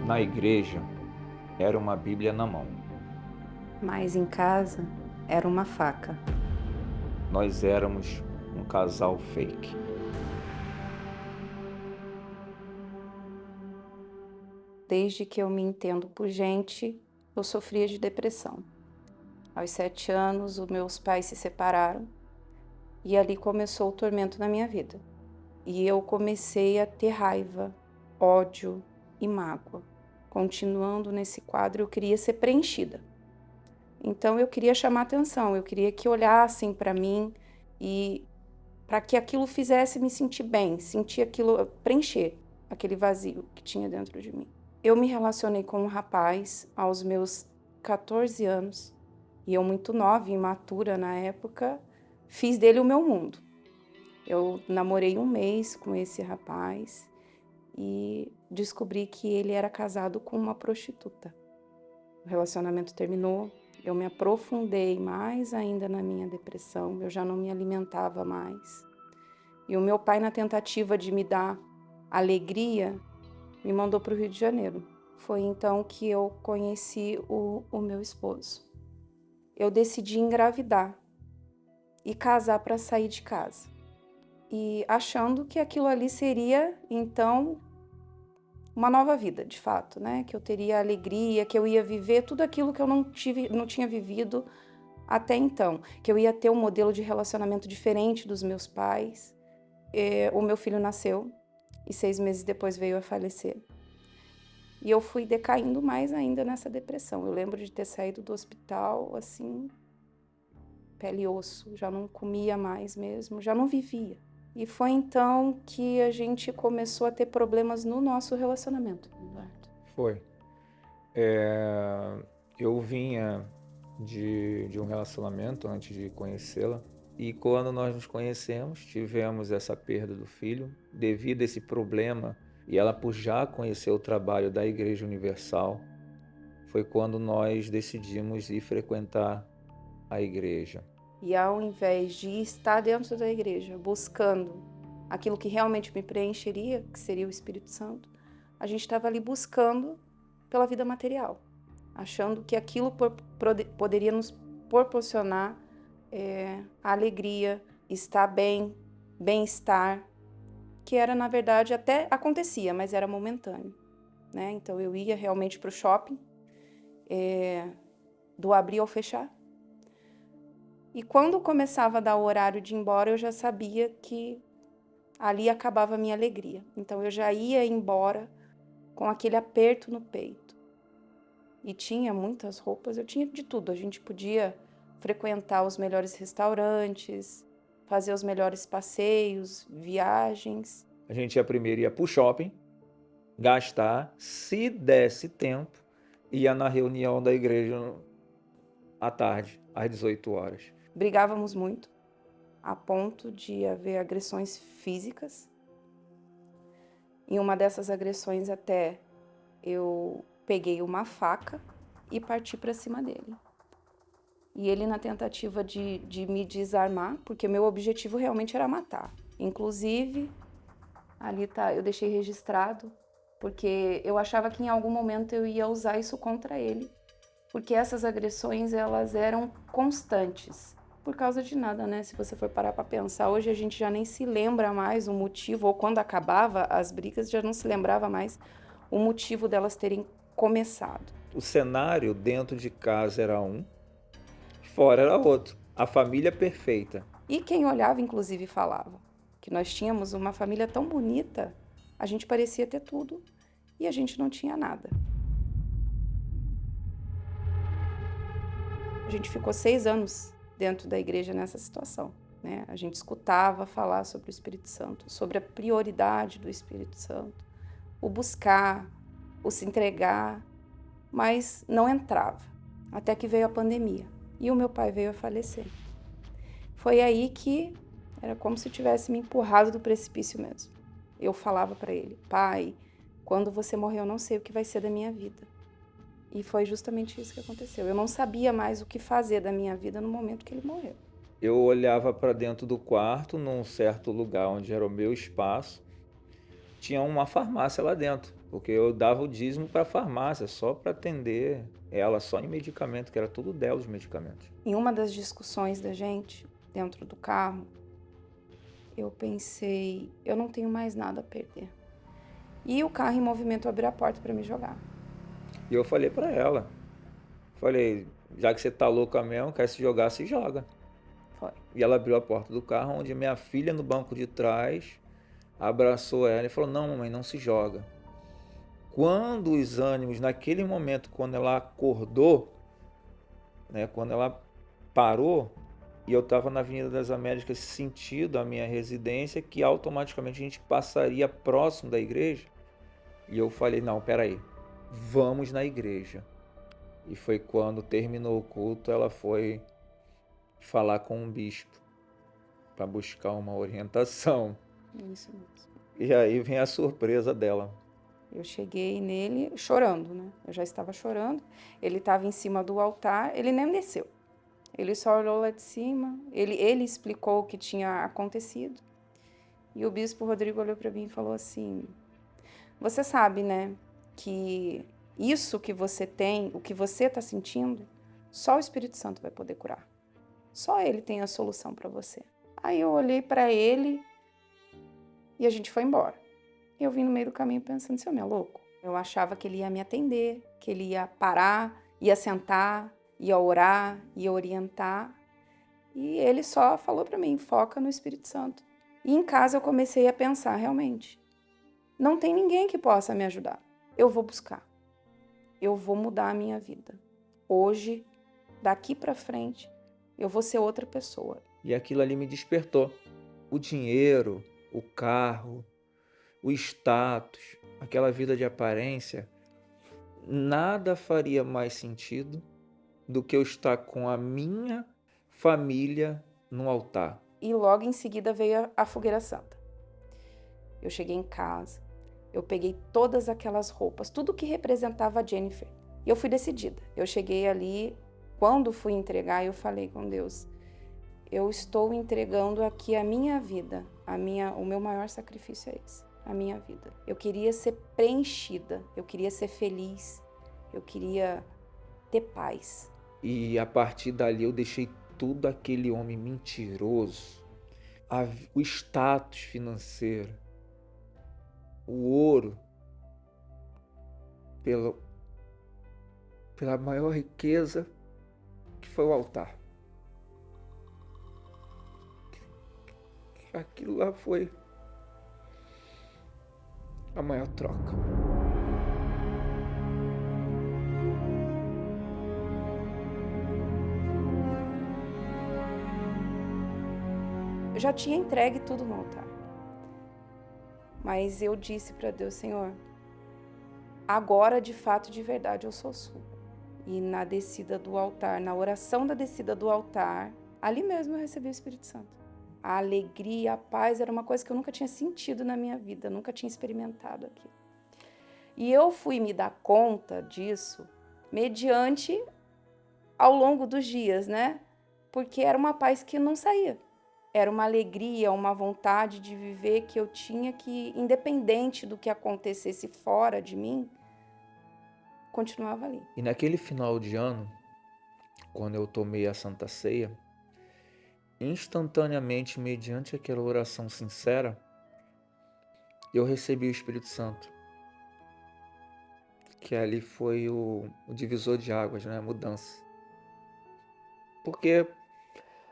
Na igreja, era uma Bíblia na mão. Mas em casa era uma faca. Nós éramos um casal fake. Desde que eu me entendo por gente, eu sofria de depressão. Aos 7 anos, os meus pais se separaram e ali começou o tormento na minha vida. E eu comecei a ter raiva, ódio e mágoa. Continuando nesse quadro, eu queria ser preenchida. Então eu queria chamar atenção, eu queria que olhassem para mim e para que aquilo fizesse me sentir bem, sentir aquilo, preencher aquele vazio que tinha dentro de mim. Eu me relacionei com um rapaz aos meus 14 anos, e eu muito nova e imatura na época, fiz dele o meu mundo. Eu namorei 1 mês com esse rapaz e descobri que ele era casado com uma prostituta. O relacionamento terminou, eu me aprofundei mais ainda na minha depressão, eu já não me alimentava mais. E o meu pai, na tentativa de me dar alegria, me mandou para o Rio de Janeiro. Foi então que eu conheci o meu esposo. Eu decidi engravidar e casar para sair de casa. E achando que aquilo ali seria, então, uma nova vida, de fato, né? Que eu teria alegria, que eu ia viver tudo aquilo que eu não tinha vivido até então. Que eu ia ter um modelo de relacionamento diferente dos meus pais. O meu filho nasceu e 6 meses depois veio a falecer. E eu fui decaindo mais ainda nessa depressão. Eu lembro de ter saído do hospital, assim, pele e osso. Já não comia mais mesmo, já não vivia. E foi então que a gente começou a ter problemas no nosso relacionamento, Eduardo. Foi. Eu vinha de um relacionamento antes de conhecê-la. E quando nós nos conhecemos, tivemos essa perda do filho. Devido a esse problema, e ela por já conhecer o trabalho da Igreja Universal, foi quando nós decidimos ir frequentar a igreja. E ao invés de estar dentro da igreja, buscando aquilo que realmente me preencheria, que seria o Espírito Santo, a gente estava ali buscando pela vida material, achando que aquilo poderia nos proporcionar a alegria, estar bem, bem-estar, que era, na verdade, até acontecia, mas era momentâneo, né? Então eu ia realmente para o shopping, do abrir ao fechar, e quando começava a dar o horário de ir embora, eu já sabia que ali acabava a minha alegria. Então eu já ia embora com aquele aperto no peito. E tinha muitas roupas, eu tinha de tudo. A gente podia frequentar os melhores restaurantes, fazer os melhores passeios, viagens. A gente ia primeiro ia para o shopping, gastar, se desse tempo, ia na reunião da igreja à tarde, às 18 horas. Brigávamos muito, a ponto de haver agressões físicas. Em uma dessas agressões até eu peguei uma faca e parti para cima dele. E ele, na tentativa de me desarmar, porque meu objetivo realmente era matar. Inclusive, ali tá, eu deixei registrado, porque eu achava que em algum momento eu ia usar isso contra ele. Porque essas agressões, elas eram constantes. Por causa de nada, né? Se você for parar para pensar, hoje a gente já nem se lembra mais o motivo, ou quando acabava as brigas, já não se lembrava mais o motivo delas terem começado. O cenário dentro de casa era um, fora era outro. A família perfeita. E quem olhava, inclusive, falava que nós tínhamos uma família tão bonita, a gente parecia ter tudo e a gente não tinha nada. A gente ficou 6 anos dentro da igreja nessa situação, né? A gente escutava falar sobre o Espírito Santo, sobre a prioridade do Espírito Santo, o buscar, o se entregar, mas não entrava, até que veio a pandemia e o meu pai veio a falecer. Foi aí que era como se tivesse me empurrado do precipício mesmo. Eu falava para ele: pai, quando você morrer eu não sei o que vai ser da minha vida. E foi justamente isso que aconteceu. Eu não sabia mais o que fazer da minha vida no momento que ele morreu. Eu olhava para dentro do quarto, num certo lugar onde era o meu espaço, tinha uma farmácia lá dentro. porque eu dava o dízimo para a farmácia, só para atender ela, só em medicamento, que era tudo dela os medicamentos. Em uma das discussões da gente, dentro do carro, eu pensei, eu não tenho mais nada a perder. E o carro em movimento abriu a porta para me jogar. E eu falei para ela, falei, já que você tá louca mesmo, quer se jogar, se joga. Foi. E ela abriu a porta do carro, onde minha filha no banco de trás abraçou ela e falou, não, mamãe, não se joga. Quando os ânimos, naquele momento, quando ela acordou, né, quando ela parou, e eu estava na Avenida das Américas, sentido a minha residência, que automaticamente a gente passaria próximo da igreja. E eu falei, não, peraí, vamos na igreja. E foi quando terminou o culto, ela foi falar com um bispo para buscar uma orientação. Isso mesmo. E aí vem a surpresa dela. Eu cheguei nele chorando, né? Eu já estava chorando. Ele estava em cima do altar, ele nem desceu. Ele só olhou lá de cima, ele explicou o que tinha acontecido. E o bispo Rodrigo olhou para mim e falou assim: você sabe, né, que isso que você tem, o que você está sentindo, só o Espírito Santo vai poder curar. Só ele tem a solução para você. Aí eu olhei para ele e a gente foi embora. Eu vim no meio do caminho pensando, esse homem é louco. Eu achava que ele ia me atender, que ele ia parar, ia sentar, ia orar, ia orientar. E ele só falou para mim, foca no Espírito Santo. E em casa eu comecei a pensar, realmente, não tem ninguém que possa me ajudar. Eu vou buscar. Eu vou mudar a minha vida. Hoje, daqui para frente, eu vou ser outra pessoa. E aquilo ali me despertou. O dinheiro, o carro, o status, aquela vida de aparência, nada faria mais sentido do que eu estar com a minha família no altar. E logo em seguida veio a fogueira santa. Eu cheguei em casa, eu peguei todas aquelas roupas, tudo que representava a Jennifer. E eu fui decidida. Eu cheguei ali, quando fui entregar, eu falei com Deus, eu estou entregando aqui a minha vida, o meu maior sacrifício é esse, a minha vida. Eu queria ser preenchida, eu queria ser feliz, eu queria ter paz. E a partir dali eu deixei tudo aquele homem mentiroso, o status financeiro, o ouro, pela maior riqueza que foi o altar. Aquilo lá foi a maior troca. Eu já tinha entregue tudo no altar. Mas eu disse para Deus, Senhor, agora de fato, de verdade, eu sou sua. E na descida do altar, na oração da descida do altar, ali mesmo eu recebi o Espírito Santo. A alegria, a paz era uma coisa que eu nunca tinha sentido na minha vida, nunca tinha experimentado aquilo. E eu fui me dar conta disso mediante ao longo dos dias, né? Porque era uma paz que não saía. Era uma alegria, uma vontade de viver que eu tinha que, independente do que acontecesse fora de mim, continuava ali. E naquele final de ano, quando eu tomei a Santa Ceia, instantaneamente, mediante aquela oração sincera, eu recebi o Espírito Santo. Que ali foi o divisor de águas, né? A mudança. Porque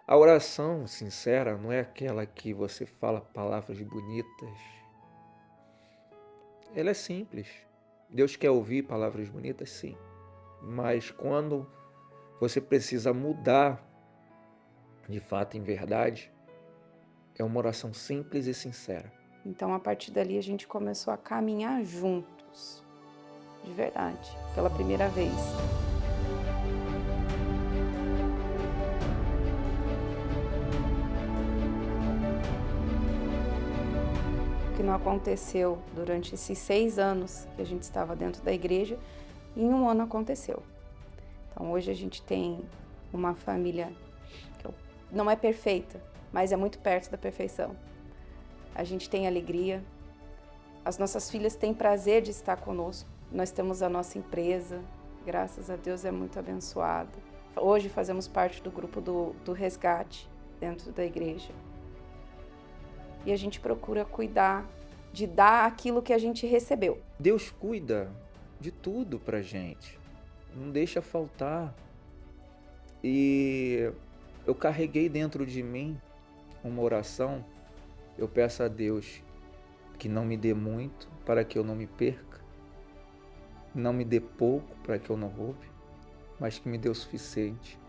a oração sincera não é aquela que você fala palavras bonitas. Ela é simples. Deus quer ouvir palavras bonitas, sim. Mas quando você precisa mudar, de fato, em verdade, é uma oração simples e sincera. Então, a partir dali, a gente começou a caminhar juntos, de verdade, pela primeira vez. O que não aconteceu durante esses 6 anos que a gente estava dentro da igreja, em um ano aconteceu. Então, hoje a gente tem uma família que não é perfeita, mas é muito perto da perfeição. A gente tem alegria, As nossas filhas têm prazer de estar conosco. Nós temos a nossa empresa, graças a Deus é muito abençoada. Hoje fazemos parte do grupo do resgate dentro da igreja. E a gente procura cuidar, de dar aquilo que a gente recebeu. Deus cuida de tudo pra gente, não deixa faltar. E eu carreguei dentro de mim uma oração. Eu peço a Deus que não me dê muito para que eu não me perca, não me dê pouco para que eu não roube, mas que me dê o suficiente.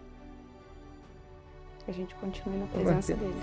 A gente continue na Para presença manter. dele.